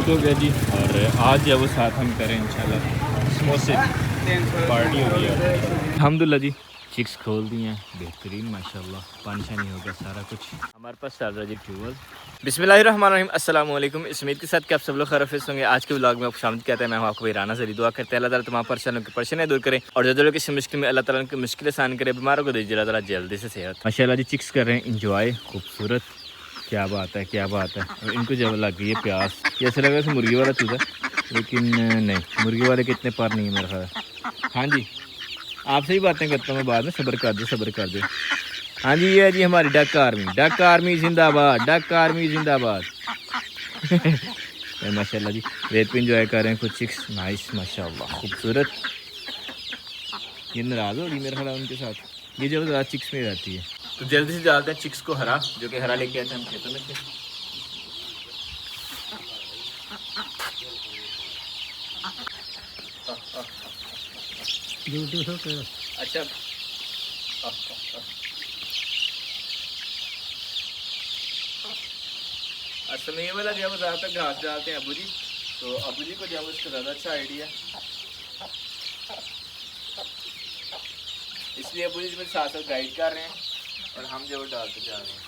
हो गया जी। और आज जब वो साथ हम करें इंशाल्लाह समोसे पार्टी हो गई है। अल्हम्दुलिल्लाह जी चिक्स खोल दी हैं बेहतरीन माशाल्लाह, पानी शानी हो गया सारा कुछ। हमारे पास चल रहा है जी फ्यूल। बिस्मिल्लाहिर्रहमानिर्रहीम, अस्सलाम वालेकुम। इस उम्मीद के साथ कि आप सब लोग खैरियत होंगे। आज के व्लॉग में आपको शामिल कहते हैं। मैं हूं आपको राना सरी। दुआ करते हैं अल्लाह ताला तमाम परेशानियों की परेशानियां दूर करे और जो लोग किसी मुश्किल में अल्लाह ताला उनकी मुश्किल आसान करे, बीमारों को दीजिए अल्लाह ताला जल्दी से सेहत। माशाल्लाह जी चिक्स कर रहे हैं इंजॉय, खूबसूरत, क्या बात है क्या बात है। और इनको जब लग गई है प्यास, ये ऐसा लग रहा है मुर्गी वाला चूजा, लेकिन नहीं, मुर्गी वाले के इतने पार नहीं है मेरा ख्याल। हाँ जी, आपसे ही बातें करता हूँ मैं बाद में, सब्र कर दो सब्र कर दो। हाँ जी, ये है जी हमारी डक आर्मी, डक आर्मी जिंदाबाद, डक आर्मी जिंदाबाद। माशाल्लाह जी रेत पे इंजॉय कर रहे हैं कुछ चिक्स, नाइस माशाल्लाह खूबसूरत। ये नाराज़ होगी मेरा ख्याल उनके साथ, ये जब ज़्यादा चिक्स में रहती है। तो जल्दी से डालते हैं चिक्स को हरा, जो कि हरा लेके आए थे हम खेतों में से। अच्छा असल में ये वाला जब ज़्यादातर घास डालते हैं अबू जी, तो अबू जी को जब उसका ज़्यादा अच्छा आइडिया, इसलिए अबू जी मेरे साथ साथ गाइड कर रहे हैं और हम जो डालते जा रहे हैं।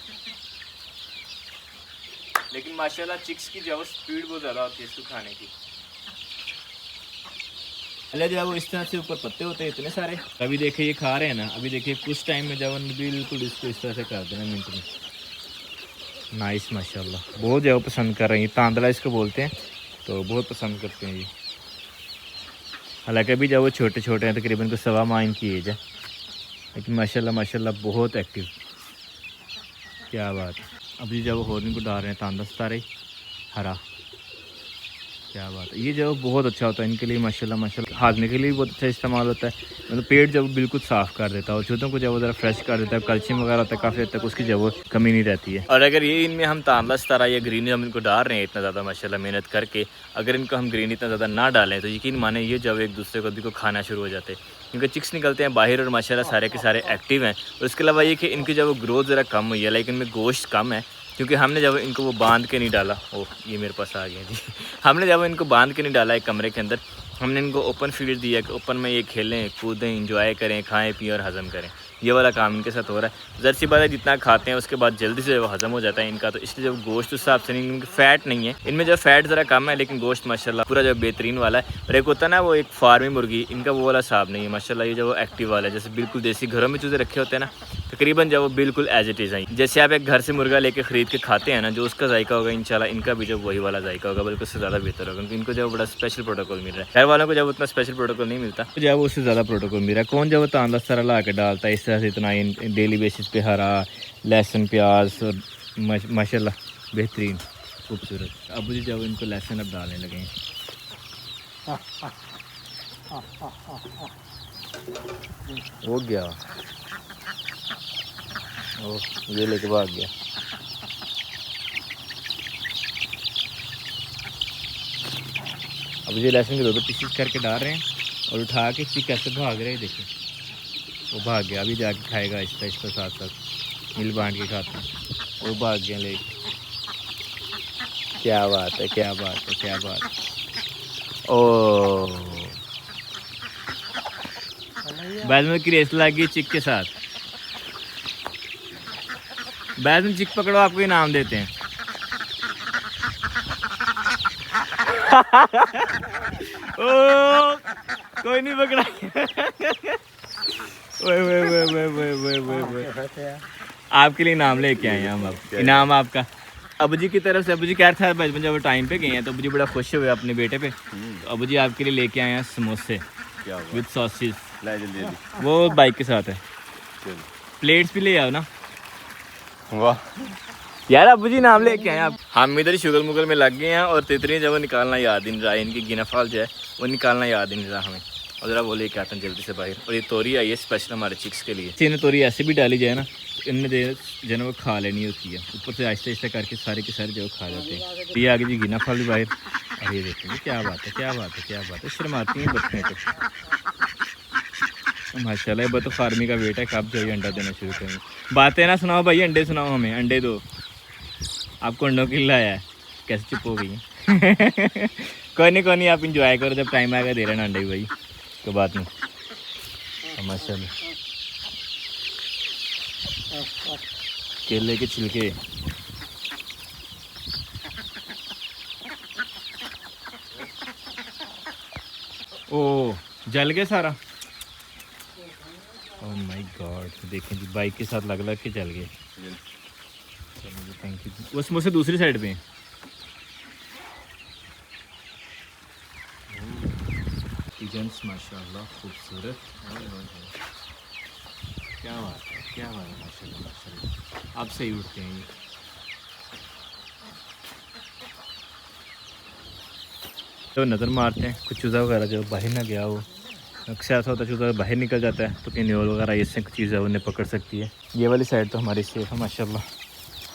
लेकिन माशाल्लाह चिक्स की जो स्पीड बहुत ज़्यादा होती है इसको खाने की। पहले जब वो इस तरह से ऊपर पत्ते होते हैं इतने सारे, अभी देखिए ये खा रहे हैं ना, अभी देखिए कुछ टाइम में जब बिल्कुल इसको इस तरह से कर देना मिनट में। नाइस माशाल्लाह, बहुत ज़्यादा पसंद कर रहे हैं। तांदला इसको बोलते हैं, तो बहुत पसंद करते हैं ये। हालांकि अभी जब वो छोटे छोटे हैं, तकरीबन को 1.25 माह इनकी एज है, लेकिन माशाल्लाह माशाल्लाह बहुत एक्टिव, क्या बात है। अभी जब वो होर्न को डाल रहे हैं तांदला सारे हरा, क्या बात है। ये जो बहुत अच्छा होता है इनके लिए माशाल्लाह माशाल्लाह, हाजमे के लिए भी बहुत अच्छा इस्तेमाल होता है। मतलब पेट जब बिल्कुल साफ़ कर देता है और चूतों को जब वो ज़रा फ्रेश कर देता है, कैल्शियम वगैरह होता है, काफ़ी हद तक उसकी जब वो कमी नहीं रहती है। और अगर ये इनमें हम तांदला सतारा या ग्रीन हम इनको डाल रहे हैं इतना ज़्यादा माशाल्लाह मेहनत करके, अगर इनको हम ग्रीन इतना ज़्यादा ना डालें तो यकीन माने ये जब एक दूसरे को भी को खाना शुरू हो जाते हैं, क्योंकि चिक्स निकलते हैं बाहर और माशाल्लाह सारे के सारे एक्टिव हैं। और उसके अलावा ये कि इनकी जब ग्रोथ ज़रा कम हुई है, लेकिन इनमें गोश्त कम है, क्योंकि हमने जब इनको वो बांध के नहीं डाला। ओह ये मेरे पास आ गया जी। हमने जब इनको बांध के नहीं डाला एक कमरे के अंदर, हमने इनको ओपन फील्ड दिया कि ओपन में ये खेलें कूदें इंजॉय करें, खाएं पिएं और हज़म करें। ये वाला काम इनके साथ हो रहा है। ज़ाहिर सी बात है जितना खाते हैं उसके बाद जल्दी से वो हज़म हो जाता है इनका, तो इसलिए जब गोश्त उस हिसाब से नहीं, इनकी फ़ैट नहीं है इनमें, जब फ़ैट ज़रा कम है लेकिन गोश्त माशाल्लाह पूरा जो बेहतरीन वाला है। और एक होता है ना वो एक फार्मी मुर्गी, इनका वो वाला हिसाब नहीं है माशाल्लाह। ये जो वो एक्टिव वाला है, जैसे बिल्कुल देसी घरों में चूज़े रखे होते हैं ना, तकरीबन जब वो बिल्कुल एज इट इज़ आई, जैसे आप एक घर से मुर्गा लेके ख़रीद के खाते हैं ना, जो उसका जायका होगा इंशाल्लाह इनका भी जब वही वाला जायका होगा, बल्कि उससे ज़्यादा बेहतर होगा, क्योंकि इनको जब बड़ा स्पेशल प्रोटोकॉल मिल रहा है। घर वालों को जब उतना स्पेशल प्रोटोकॉल नहीं मिलता, तो जब उससे ज़्यादा प्रोटोकॉल मिल रहा है। कौन जब वो तांदला सारा ला के डालता है इस तरह से इतना डेली बेसिस पे, हरा लहसुन प्याज और माशाल्लाह बेहतरीन खूबसूरत। अब जी जब इनको लहसुन अब डालने लगे हैं, हो गया, ओह ये लेके भाग गया। अब ये लहसुन के 2-2 पीसेस करके डाल रहे हैं और उठा के इसकी कैसे भाग रहे हैं, देखिए वो भाग गया। अभी जाके खाएगा इसका साथ साथ मिल बांट के खाता है, वो भाग गया लेके। क्या बात है क्या बात है क्या बात है। ओह बाद में की रेस लग गई चिक के साथ। बाद में चिक पकड़ो, आपको इनाम देते हैं। ओ कोई नहीं पकड़ा। आपके लिए इनाम लेके आए हैं हम। अब इनाम आपका अबू जी की तरफ से। अबू जी कह रहा था बचपन जब टाइम पे गए हैं तो अबू जी बड़ा खुश हुए अपने बेटे पे, तो अबू जी आपके लिए लेके आए हैं समोसे विद सॉसेज। वो बाइक के साथ है, प्लेट्स भी ले आओ ना। वाह यार अबू जी नाम लेके आए आप। हम इधर ही शुगल मुगल में लग गए हैं और तितली जब वो निकालना याद ही नहीं रहा, इनकी गिनाफाल जो है वो निकालना याद ही नहीं रहा हमें। और ज़रा वो लेके आते हैं जल्दी से बाहर। और ये तोरी आई है स्पेशल हमारे चिक्स के लिए। इन्हें तोरी ऐसे भी डाली जाए ना, इनमें जो है वो खा लेनी होती है, ऊपर से आहिस्ते आहिस्ते करके सारे के सारे जो खा जाते हैं। ये आगे जी गिनाफाल भी बाहर। और ये देखेंगे क्या बात है क्या बात है क्या बात है, शर्माती हैं बच्चे को। माशाल्लाह ये तो फार्मी का वेट है, कब जो अंडा देना शुरू करेंगे। बातें ना सुनाओ भाई, अंडे सुनाओ हमें, अंडे दो। आपको अंडों के लिए लाया है, कैसे चुप हो गई है। कोई नहीं आप इंजॉय करो, जब टाइम आएगा दे रहे अंडे भाई, कोई बात नहीं। माशाल्लाह केले के छिलके, ओ जल गए सारा। ओह माय गॉड, देखें जी बाइक के साथ लग के जल गए। चलिए जी थैंक यू। वो समोसे दूसरी साइड पे हैं। पिजन्स माशाल्लाह खूबसूरत, क्या बात है, क्या बात है, माशाल्लाह माशाल्लाह, आप सही उठते हैं ये। तो नज़र मारते हैं कुछ चूज़ा वगैरह जो बाहर ना गया हो, अक्सर ऐसा होता है चूज़ा बाहर निकल जाता है तो कहीं न्योल वगैरह इससे कुछ चीज़ें उन्हें पकड़ सकती है। ये वाली साइड तो हमारी सेफ है माशाल्लाह।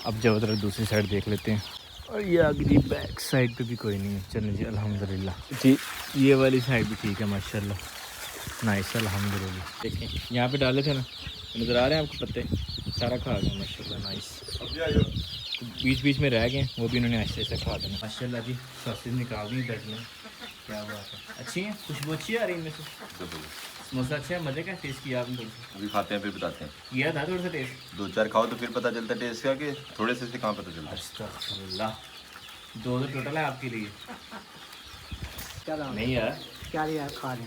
अब जब उधर दूसरी साइड देख लेते हैं, और ये आगे जी बैक साइड पे भी कोई नहीं है। चलें जी अल्हम्दुलिल्लाह जी, ये वाली साइड भी ठीक है माशाल्लाह, नाइस अल्हम्दुलिल्लाह। देखें यहाँ पे डाले थे ना, नज़र आ रहे हैं आपको पत्ते, सारा खा गए माशाल्लाह, नाइस। बीच बीच में रह गए, वो भी इन्होंने ऐसे ऐसे खा देना माशाल्लाह जी। सॉसेज निकाल दी दर्द में, क्या बात है, अच्छी है, खुशबू अच्छी आ रही है इनमें से। समोसा अच्छा है, मज़े का टेस्ट किया आपने? अभी खाते हैं फिर बताते हैं। किया था थोड़ा सा टेस्ट, 2-4 खाओ तो फिर पता चलता है टेस्ट का, कि थोड़े से कहाँ पता चलता है। अस्तगफुरुल्लाह, 2 तो टोटल है आपके लिए। क्या नहीं यार, क्या यार खा रहे?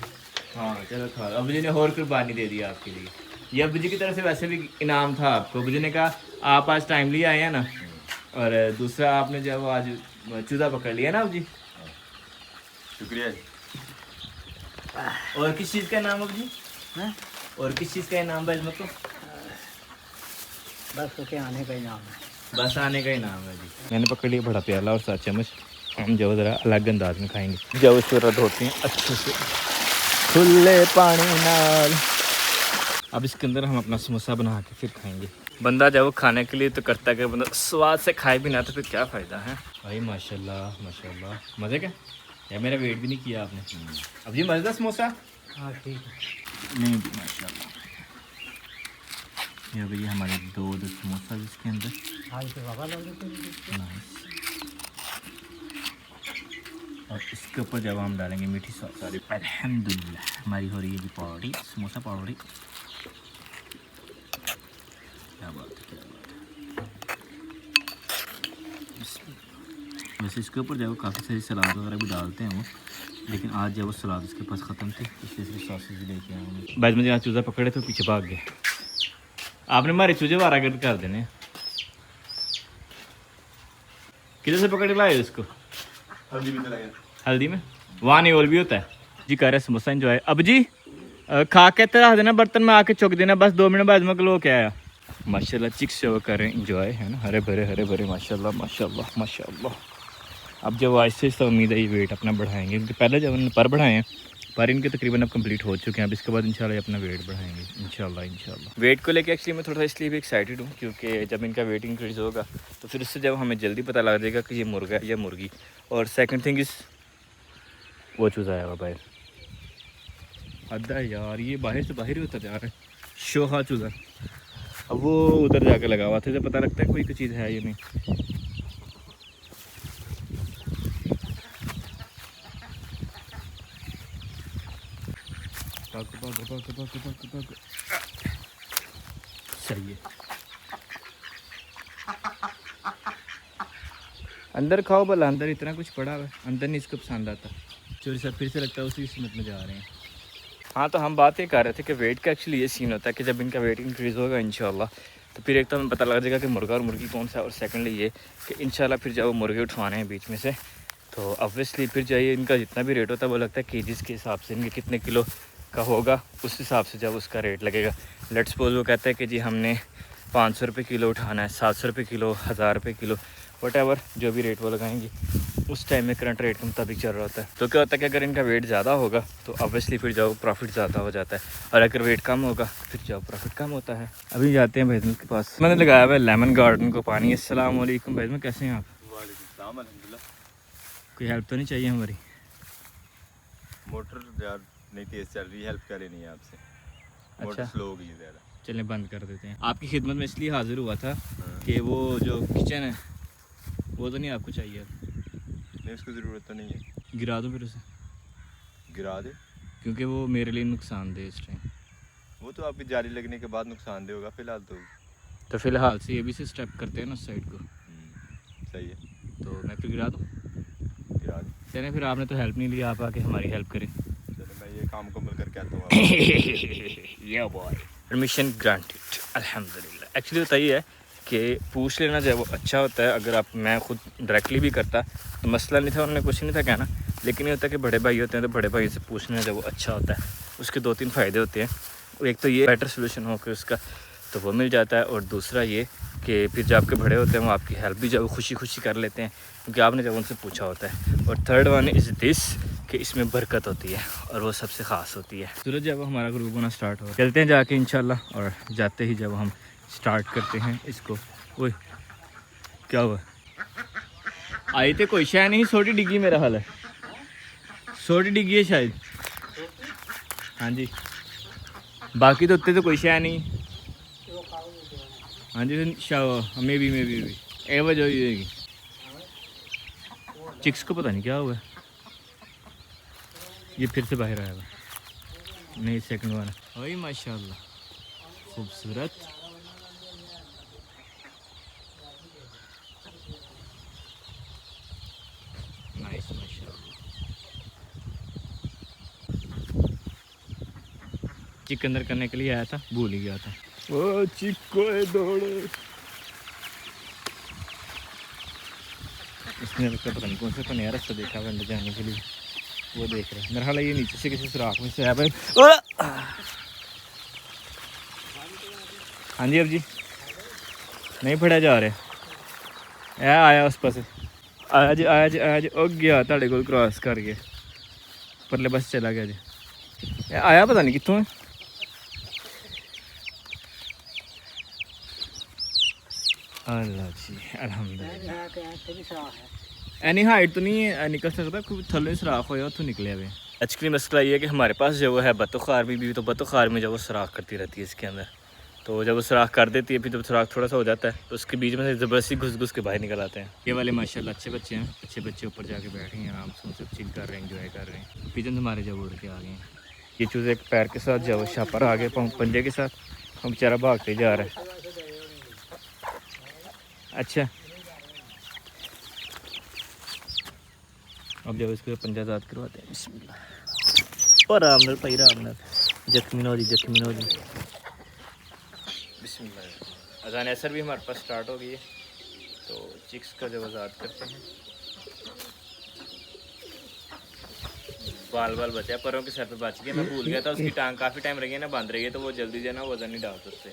हाँ चलो खा लो। अबू जी ने और कुर्बानी दे दी आपके लिए, ये अबू जी की तरफ से वैसे भी इनाम था आपको। अबू जी ने कहा आप आज टाइमली आए हैं ना, और दूसरा आपने जब आज चूजा पकड़ लिया ना अबू जी। शुक्रिया। और किस चीज़ का नाम अबू जी? हैं? और किस चीज़ का इनाम है इसमें? तो बस उसके आने का ही नाम है। बस आने का ही नाम है जी। मैंने पकड़ लिया बड़ा प्याला और 7 चम्मच, हम जो ज़रा अलग अंदाज में खाएंगे। जब उसको रद्द होते हैं अच्छे से खुले पानी नाल। अब इसके अंदर हम अपना समोसा बना के फिर खाएंगे। बंदा जब वो खाने के लिए तो करता है कि बंदा स्वाद से खाए भी ना तो फिर क्या फ़ायदा है भाई। माशाल्लाह माशाल्लाह, मज़े का यार, मेरा वेट भी नहीं किया आपने। अब जी मज़ेदार समोसा। हाँ ठीक है। नहीं माशाल्लाह, ये भैया हमारे 2 समोसा जिसके अंदर आज तो बाबा लग रहे नाइस। और इसके ऊपर जब हम डालेंगे मीठी सॉस। अल्हम्दुलिल्लाह हमारी हो रही है जी पाउडी, समोसा पाउडी। क्या बात है, क्या बात है। वैसे इसके ऊपर जब काफ़ी सारी सलाद वगैरह भी डालते हैं वो, लेकिन आज जब वो सलाद उसके पास ख़त्म थे इसलिए सिर्फ सॉसेज भी लेके आए हैं। बाद में जहाँ चूज़ा पकड़े थे पीछे भाग गए। आपने हमारे चूजे वारागर्द कर देने। किधर से पकड़ के लाए उसको? हल्दी भी चला गया। हल्दी में वहाँ नहीं और भी होता है जी। कह रहे समोसा इंजॉय। अब जी खा के रख देना बर्तन में, आके चुक देना, बस 2 मिनट बाद में लो क्या आया। माशाल्लाह चिक्स शो कर रहे हैं, इंजॉय है ना, हरे भरे माशाल्लाह माशाल्लाह माशाल्लाह। अब जब ऐसे से उम्मीद है ये वेट अपना बढ़ाएंगे, क्योंकि पहले जब उन्होंने पर बढ़ाए हैं, पर इनके तकरीबन अब कंप्लीट हो चुके हैं। अब इसके बाद इंशाल्लाह अपना वेट बढ़ाएंगे इंशाल्लाह। वेट को लेके एक्चुअली मैं थोड़ा इसलिए भी एक्साइटेड हूँ क्योंकि जब इनका वेट इंक्रीज़ होगा तो फिर उससे जब हमें जल्दी पता लग जाएगा कि ये मुर्गा है या मुर्गी। और सेकंड थिंग इज़ वो चूज़ा आया हुआ बाहर अद्धा यार, ये बाहर से बाहर ही होता जा रहा है शोहा चूज़ा। अब वो उधर जाके लगा हुआ था, जब पता लगता है कोई चीज़ है या नहीं। सही है, अंदर खाओ भला, अंदर इतना कुछ पड़ा हुआ है, अंदर नहीं इसको पसंद आता। चोरी साहब फिर से लगता है उसी किस्मत में जा रहे हैं। हाँ तो हम बात ये कर रहे थे कि वेट का एक्चुअली ये सीन होता है कि जब इनका वेट इंक्रीज़ होगा इंशाल्लाह तो फिर एक तो हमें पता लग जाएगा कि मुर्गा और मुर्गी कौन सा है। और सेकंडली ये कि इंशाल्लाह फिर जब वो मुर्गे उठवाने हैं बीच में से तो ऑब्वियसली फिर जाइए इनका जितना भी रेट होता है वो लगता है केजीज़ के हिसाब से, इनके कितने किलो का होगा उस हिसाब से जब उसका रेट लगेगा। लेट्स सपोज वो कहते हैं कि जी हमने 500 रुपये किलो उठाना है, 700 रुपये किलो, 1000 रुपये किलो, वट जो भी रेट वो लगाएंगे उस टाइम में करंट रेट के मुताबिक चल रहा होता है। तो क्या होता है कि अगर इनका वेट ज़्यादा होगा तो ऑब्वियसली फिर जाओ प्रॉफिट ज़्यादा हो जाता है, और अगर वेट कम होगा फिर जाओ प्रॉफिट कम होता है। अभी जाते हैं भैजन के पास, मैंने लगाया हुआ है लेमन गार्डन को पानी। अस्सलाम वालेकुम भैजन, कैसे हैं आप? वालेकुम अल्हम्दुलिल्लाह। कोई हेल्प तो नहीं चाहिए हमारी? मोटर यार नहीं तेज चल रही, हेल्प क्या लेनी है आपसे? मोटर अच्छा। स्लो हो गई है ज़्यादा। चलें बंद कर देते हैं। आपकी खिदमत में इसलिए हाजिर हुआ था कि वो जो किचन है वो तो नहीं आपको चाहिए? नहीं उसकी ज़रूरत तो नहीं है। गिरा दो फिर उसे, गिरा दे। क्योंकि वो मेरे लिए नुकसानदेह इस टाइम। वो तो आपकी जाली लगने के बाद नुकसानदेह होगा, फिलहाल तो फिलहाल से ये भी से स्टेप करते हैं ना उस साइड को, सही है। तो मैं फिर गिरा दूँ। गिरा दे। चलें फिर, आपने तो हेल्प नहीं ली, आप आके हमारी हेल्प करें। चलो मैं ये काम मुकम्मल करके आता हूँ। या बॉय, परमिशन ग्रांटेड अल्हम्दुलिल्लाह। एक्चुअली होता ही है कि पूछ लेना जो है वो अच्छा होता है। अगर आप, मैं खुद डायरेक्टली भी करता तो मसला नहीं था, उन्होंने कुछ नहीं था कहना, लेकिन ये होता है कि बड़े भाई होते हैं तो बड़े भाई से पूछना जो वो अच्छा होता है। उसके 2-3 फ़ायदे होते हैं। एक तो ये बेटर सोल्यूशन हो के उसका तो वो मिल जाता है, और दूसरा ये कि फिर जब आपके बड़े होते हैं वो आपकी हेल्प भी जब खुशी खुशी कर लेते हैं, क्योंकि आपने जब उनसे पूछा होता है। और थर्ड वन इज़ दिस कि इसमें बरकत होती है, और वो सबसे ख़ास होती है। सूरज जब हमारा ग्रुप होना स्टार्ट हो, चलते हैं जाके इंशाल्लाह। और जाते ही जब हम स्टार्ट करते हैं इसको, ओए क्या हुआ, आई तो कोई शय नहीं, छोटी डिग्गी मेरा हाल है, छोटी डिग्गी है शायद। हाँ जी, बाकी तो उत्ते तो कोई शय नहीं। हाँ जी, मे भी ए वजह होगी। चिक्स को पता नहीं क्या हुआ, ये फिर से बाहर आया हुआ। नहीं, सेकंड वन वही माशाल्लाह खूबसूरत। नाइस माशाल्लाह। चिक अंदर करने के लिए आया था, भूल ही गया था। ओ चिक्को दौड़े, इसने उसका पता नहीं कौन सा नया रास्ता देखा हुआ अंदर जाने के लिए, वो देख रहा है। मेरा हाल ये नीचे से किसी सुराख में से आया भाई। हाँ जी अब जी नहीं फड़ा जा रहा, आया उस पास, आया जी ओ गया ताड़े को क्रॉस कर गया, परले बस चला गया जी। आया पता नहीं कितों है। अल्लाह जी अल्हम्दुलिल्लाह। एनी हाइट तो नहीं है निकल सकता, कोई थल्ले सुराख होया उतो निकले हुए। एक्चुअली मसला ये है कि हमारे पास जो वो है बतख आर्मी भी, तो बतख आर्मी जब वो सुराख करती रहती है इसके अंदर, तो जब वो सुराख कर देती है फिर जब सुराख थोड़ा सा हो जाता है तो उसके बीच में से ज़बरदस्ती घुस के बाहर निकल आते हैं। ये वाले माशाल्लाह अच्छे बच्चे हैं, अच्छे बच्चे ऊपर जाके बैठे हैं, आराम से चिल कर रहे हैं, इंजॉय कर रहे हैं। पिजन हमारे जब उड़ के आ गए हैं। ये चूज़े एक पैर के साथ जब शापर आ गए पंजे के साथ, हम बेचारा भागते जा रहा है। अच्छा अब जब इसको पंजा आज़ाद करवाते हैं, बिस्मिल्लाह। और रामनल भाई रामनल, जख्मी नो जी। बिस्मिल्लाह। अज़ान असर भी हमारे पास स्टार्ट हो गई है, तो चिक्स का जब आज़ाद करते हैं। बाल बचा परों के सर पे बच गया, मैं भूल गया था, उसकी टांग काफ़ी टाइम रही है ना बंद रही है, तो वो जल्दी जो है ना वज़न नहीं डालते उससे।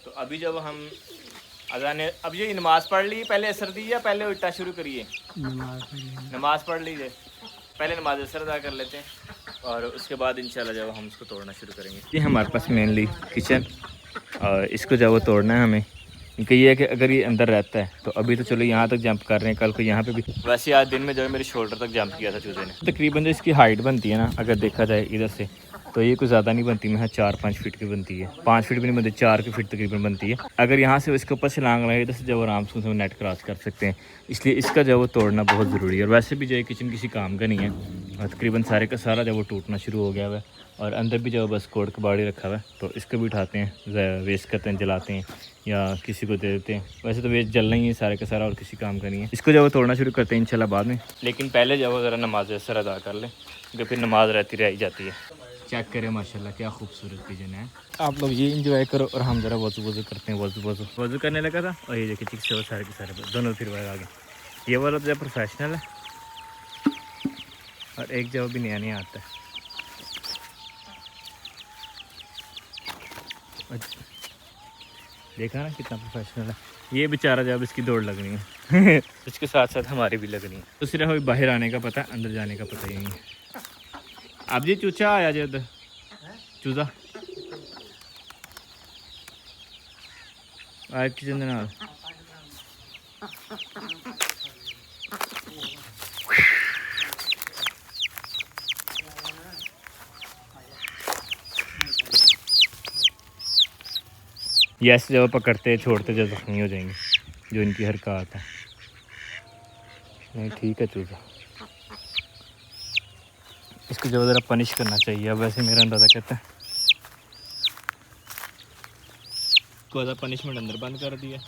तो अभी जब हम अज़ान, अब ये नमाज़ पढ़ ली पहले असर दी या पहले उल्टा शुरू करिए? नमाज़ पढ़ लीजिए, पहले नमाज असर अदा कर लेते हैं और उसके बाद इंशाल्लाह जब हम इसको तोड़ना शुरू करेंगे। ये हमारे पास मेनली किचन, और इसको जब वो तोड़ना है हमें, क्योंकि ये है कि अगर ये अंदर रहता है तो अभी तो चलो यहाँ तक जंप कर रहे हैं, कल को यहाँ पे भी। वैसे आज दिन में जो है मेरे शोल्डर तक जंप किया था चूज़े ने। तकरीबन जो इसकी हाइट बनती है ना, अगर देखा जाए इधर से, तो ये कोई ज़्यादा नहीं बनती, मैं 4-5 फीट की बनती है, 5 फीट भी नहीं बनती, 4 फीट तकरीबन बनती है। अगर यहाँ से इसके ऊपर छलांग लगाए इधर से जब आराम से उसमें नेट क्रॉस कर सकते हैं, इसलिए इसका जो वो तोड़ना बहुत ज़रूरी है। और वैसे भी जो है किचन किसी काम का नहीं है, तकरीबन सारे का सारा जब वो टूटना शुरू हो गया हुआ है, और अंदर भी जब बस कोड कबाड़ी रखा हुआ है, तो इसको भी उठाते हैं, वेस्ट करते हैं, जलाते हैं या किसी को दे देते हैं। वैसे तो वेस्ट जलना ही है सारे का सारा, और किसी काम का नहीं है। इसको जब वो तोड़ना शुरू करते हैं इंशाल्लाह बाद में, लेकिन पहले जब वो ज़रा नमाज असर अदा कर लें, क्योंकि फिर नमाज रहती रह जाती है। चेक करें माशाल्लाह क्या खूबसूरत पिजन है। आप लोग ये इंजॉय करो और हम ज़रा वज़ू करते हैं। वज़ू करने लगा था, और ये देखिए चिक से वो सारे के सारे दोनों फिर आ गए। ये वाला तो प्रोफेशनल है, और एक जब भी नया आता है। देखा ना कितना प्रोफेशनल है ये बेचारा, जब इसकी दौड़ लगनी है उसके साथ साथ हमारी भी लगनी है। तो सिर्फ अभी बाहर आने का पता है, अंदर जाने का पता ही नहीं है। अब जी चूचा आया जी उधर, चूजा आया किचन दे नाल। यस जब पकड़ते छोड़ते जब जख्मी हो जाएंगे, जो इनकी हरकत है। नहीं ठीक है चूज़ा, इसको जो ज़रा पनिश करना चाहिए। अब वैसे मेरा अंदाज़ा कहता है इसको ज़्यादा पनिशमेंट अंदर बंद कर दिया।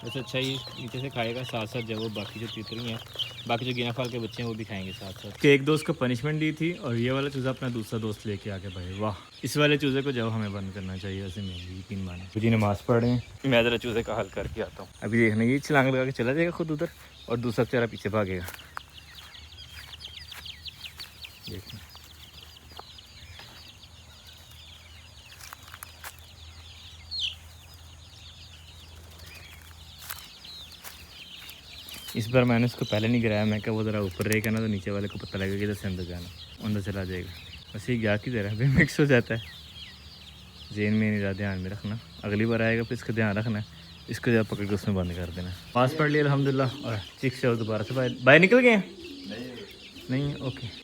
वैसे अच्छा ही नीचे से खाएगा, साथ साथ जब वो बाकी जो तितली हैं, बाकी जो गिना फाल के बच्चे हैं वो भी खाएंगे साथ साथ। कि एक दोस्त को पनिशमेंट दी थी और ये वाला चूज़ा अपना दूसरा दोस्त लेके आ गया। भाई वाह, इस वाले चूज़े को जब हमें बंद करना चाहिए। वैसे मैं भी 3 माने जी नमाज़ पढ़ रहे हैं, मैं ज़रा चूज़े का हल करके आता हूँ। अभी देखना ये छलांग लगा के चला जाएगा खुद उधर और दूसरा बेचारा पीछे भागेगा। देखना इस बार मैंने उसको पहले नहीं गिराया। मैं क्या वो ज़रा ऊपर रहेगा ना तो नीचे वाले को पता लगेगा कि इधर से अंदर जाना, अंदर चला जाएगा। वैसे ही गया की तरह भी मिक्स हो जाता है। जेन में नहीं रहा, ध्यान में रखना, अगली बार आएगा फिर इसका ध्यान रखना है। इसको जब पकड़ के उसमें बंद कर देना। पास पढ़ लिया अल्हम्दुलिल्लाह। और चिक से और दोबारा से बाहर निकल गए हैं? नहीं ओके।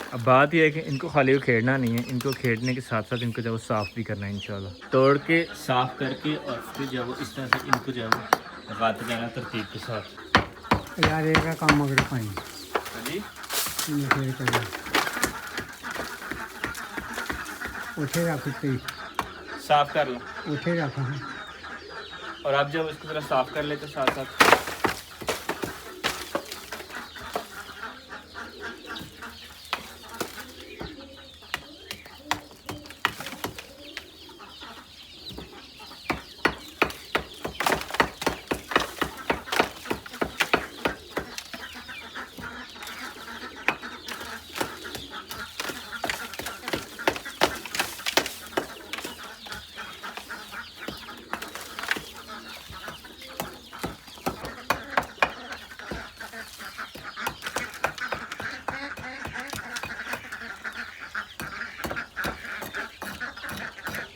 अब बात यह है कि इनको खाली को खेड़ना नहीं है, इनको खेड़ने के साथ साथ इनको जब साफ़ भी करना है इंशाल्लाह। तोड़ के साफ़ करके और फिर जब इस तरह से इनको जब लगाते जाना तरतीब के साथ। यार एक का काम मगर पानी जी उठे रखते साफ़ कर लो उठे रखा और आप जब इसको थोड़ा साफ़ कर लेते साथ साथ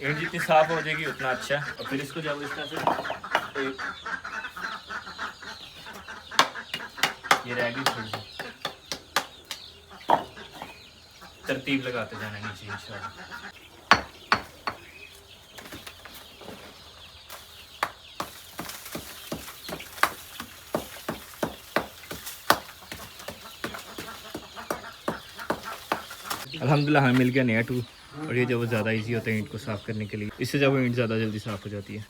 ईंट जितनी साफ हो जाएगी उतना अच्छा। और फिर इसको जब इस तरह से ये रहेगी थोड़ी सी तरतीब लगाते जाना नीचे इंशाल्लाह। अल्हम्दुलिल्लाह हमें मिल गया नया टूल और ये जब ज़्यादा इजी होता है ईंट को साफ़ करने के लिए। इससे जब ईंट ज़्यादा जल्दी साफ़ हो जाती है।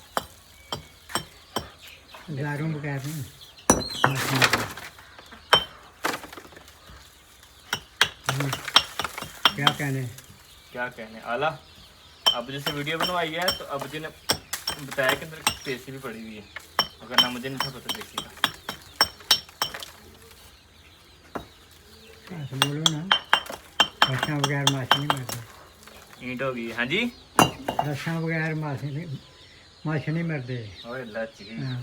क्या कहने आला। अब जैसे वीडियो बनवाई है तो अब जी ने बताया कि अंदर पेशी भी पड़ी हुई है, अगर ना मुझे नहीं था पता देखिएगा। बोलो ना रस्सा बगैर माछी नहीं मरते। ईंट हो गई। हाँ जी रस्सा बगैर माछी नहीं मरते। ओए लच्ची हाँ।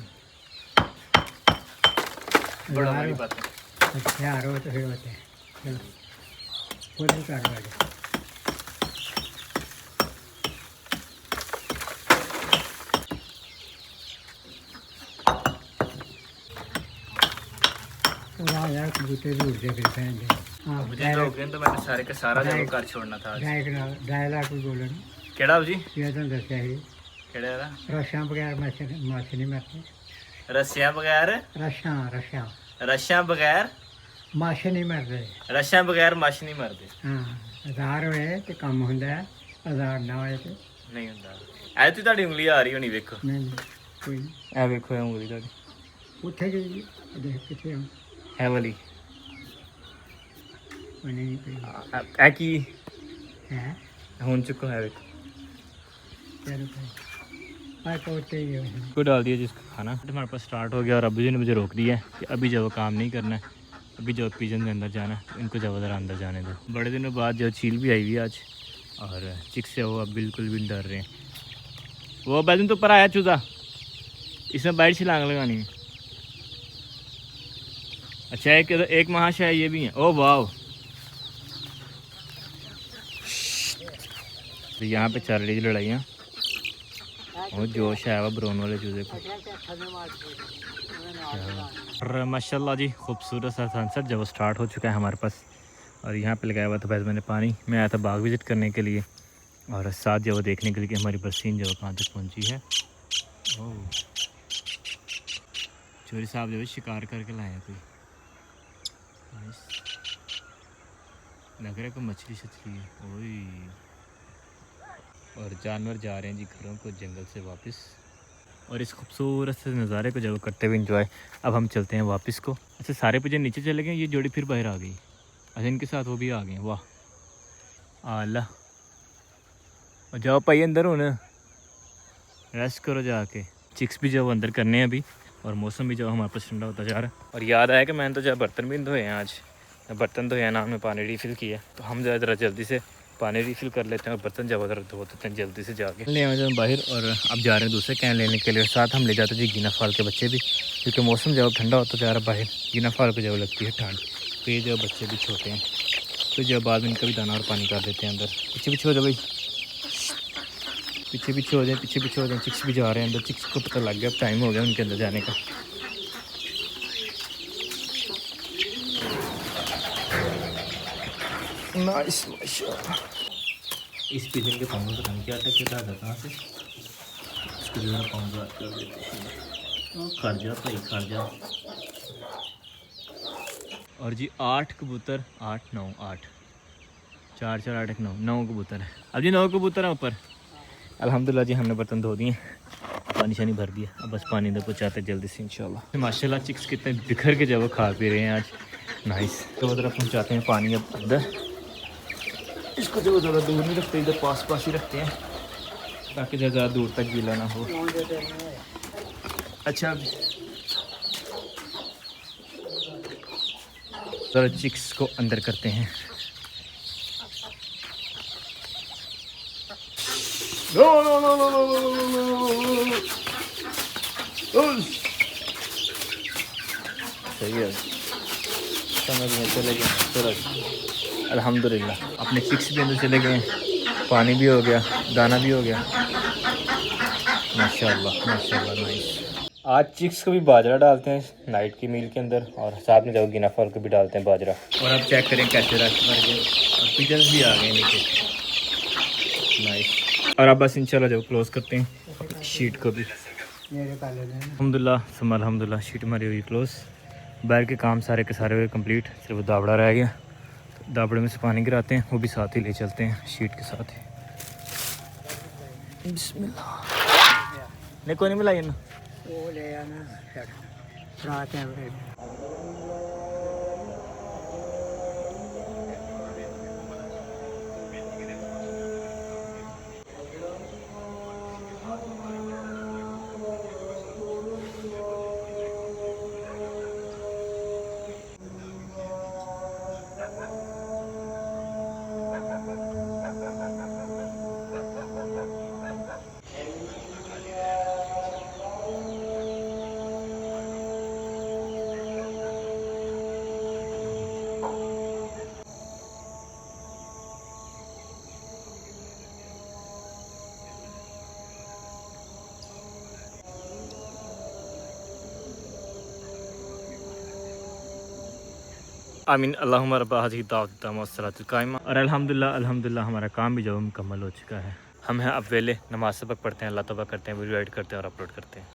बड़ा बड़ी बात है। हथियार हो तो फिर होते हैं। चलो खुद भी कर बैठे। यार कबूतर भी उड़ जाए फिर हाँ मुझे लोग हैं तो मैंने सारे का सारा जब घर छोड़ना था आज। डायलॉग कोई बोलो ना केड़ा जी ये तो दसिया ही केड़ा दा रस्सा बगैर माछी नहीं मरते। रस्सियां बगैर रस्सियां बगैर माछी नहीं मरते। रस्सियां बगैर माछ नहीं मरते। हाँ आधार होए तो काम ਹੁੰਦਾ है, आधार ना होए तो नहीं ਹੁੰਦਾ। ਐ ਤੇ ਤੁਹਾਡੀ ਉਂਗਲੀ ਆ ਰਹੀ ਹੋਣੀ ਵੇਖੋ। नहीं कोई नहीं। ਐ ਵੇਖੋ ਇਹ ਉਂਗਲੀ ਤੁਹਾਡੀ ਉੱਥੇ ਗਈ ਦੇਖ ਕਿੱਥੇ ਆ ਹੈ ਵਾਲੀ। ਉਹ ਨਹੀਂ ਪਈ ਐ ਕੀ ਹੈ ਹੁਣ ਚੁੱਕੋ है ਵੇਖੋ। चलो भाई कोटे ही है। को डाल दिया जिसका खाना हमारे पास स्टार्ट हो गया और अभी जी ने मुझे रोक दिया है कि अभी जब काम नहीं करना है, अभी जब पिजन के अंदर जाना है तो इनको जब ज़रा अंदर जाने दो। बड़े दिनों बाद जो चील भी आई हुई है आज और चिक से वो अब बिल्कुल भी डर रहे हैं। वो बैदन तो ऊपर आया चूज़ा, इसमें बाइट छलांग लगानी है। अच्छा एक महाशय ये भी है। ओ वाह, तो यहाँ पे चल रही लड़ाइयाँ और जोश है वह ब्राउन वाले चूज़े को। और माशाल्लाह जी खूबसूरत सा सनसेट जब स्टार्ट हो चुका है हमारे पास। और यहाँ पे लगाया हुआ था वैसे मैंने पानी। मैं आया था बाग विज़िट करने के लिए और साथ जब देखने के लिए कि हमारी बरसीन जब कहाँ तक पहुँची है। ओह, चोरी साहब जो है शिकार करके लाए हैं कोई। नाइस। लग रहा है कोई मछली शछली है। ओए, और जानवर जा रहे हैं जी घरों को जंगल से वापस। और इस खूबसूरत से नज़ारे को जब करते हुए इंजॉय, अब हम चलते हैं वापस को। अच्छा, सारे पुजे नीचे चले गए, ये जोड़ी फिर बाहर आ गई। अच्छा, इनके साथ वो भी आ गए। वाह आला, और जाओ भाई अंदर हो ना, रेस्ट करो जाके। चिक्स भी जब अंदर करने हैं अभी, और मौसम भी जब हमारे पास ठंडा होता जा रहा है। और याद आया कि मैंने तो जब बर्तन भी धोए हैं आज, बर्तन धोए हैं ना, हमने पानी रिफ़िल किया, तो हम ज़रा जल्दी से पानी रिफ़िल कर लेते हैं और बर्तन जब उधर धो देते हैं जल्दी से जाके। ले आए जब बाहर, और अब जा रहे हैं दूसरे कैन लेने के लिए। साथ हम ले जाते हैं जी गिना फाल के बच्चे भी, क्योंकि मौसम जब ठंडा होता जा रहा है बाहर, गिना फाल को जब लगती है ठंड, तो ये जब बच्चे भी छोटे हैं, तो जब बाद में इनका भी दाना और पानी कर देते हैं अंदर। पीछे पीछे हो जाए भाई, पीछे पीछे हो जाए, पीछे पीछे हो जाए। चिक्स भी जा रहे हैं अंदर, चिक्स को पता लग गया, अब टाइम हो गया उनके अंदर जाने का। नाइस माशाल्लाह। इस पिजन के पाँव का रंग क्या था, क्या था कहाँ से, इसको जो है पाँव बात कर देते हैं। खड़ जा भाई, खड़ जा। और जी 8 कबूतर, 8 9 8 4 4 8 9 9 कबूतर है। अब जी 9 कबूतर हैं ऊपर। अल्हम्दुलिल्लाह जी, हमने बर्तन धो दिए, पानी शानी भर दिया, अब बस पानी दे पहुँचाते जल्दी से इंशाल्लाह। माशाल्लाह चिक्स कितने बिखर के जब खा पी रहे हैं आज। नाइस। तो उधर पहुँचाते हैं पानी अब अंदर। इसको जो ज़्यादा दूर नहीं रखते, इधर पास पास ही रखते हैं, ताकि ज़्यादा दूर तक गीला ना हो। अच्छा, ज़रा चिक्स को अंदर करते हैं। No no no no no no, सही है, समझ में चले गए। चलो अल्हम्दुलिल्लाह, अपने चिक्स भी अंदर चले गए, पानी भी हो गया, दाना भी हो गया। माशाल्लाह माशाल्लाह, नाइस। आज चिक्स को भी बाजरा डालते हैं नाइट की मील के अंदर, और साथ में जब गिना फल को भी डालते हैं बाजरा। और अब चेक करें कैसे रश भर गए, और पिजन्स भी आ गए नीचे। नाइस। और अब बस इंशाल्लाह जब क्लोज़ करते हैं शीट को भी। अल्हम्दुलिल्लाह सुम्मा अल्हम्दुलिल्लाह, शीट हमारी हुई क्लोज़। बाहर के काम सारे के सारे हुए कंप्लीट, सिर्फ दावड़ा रह गया। तो दावड़े में से पानी गिराते हैं, वो भी साथ ही ले चलते हैं शीट के साथ ही। बिस्मिल्लाह। नहीं कोई नहीं मिलाई ना, वो ले आना रात है। आमीन अल्लाहुम्मा रब्बा हाज़िही दावत ताम्मा वस्सलातुल कायमा। और अल्हम्दुलिल्लाह अल्हम्दुलिल्लाह हमारा काम भी जो मुकम्मल हो चुका है। हम हैं अब वेले, नमाज़ सबक पढ़ते हैं, अल्लाह तौबा करते हैं, वीडियो एडिट करते हैं और अपलोड करते हैं।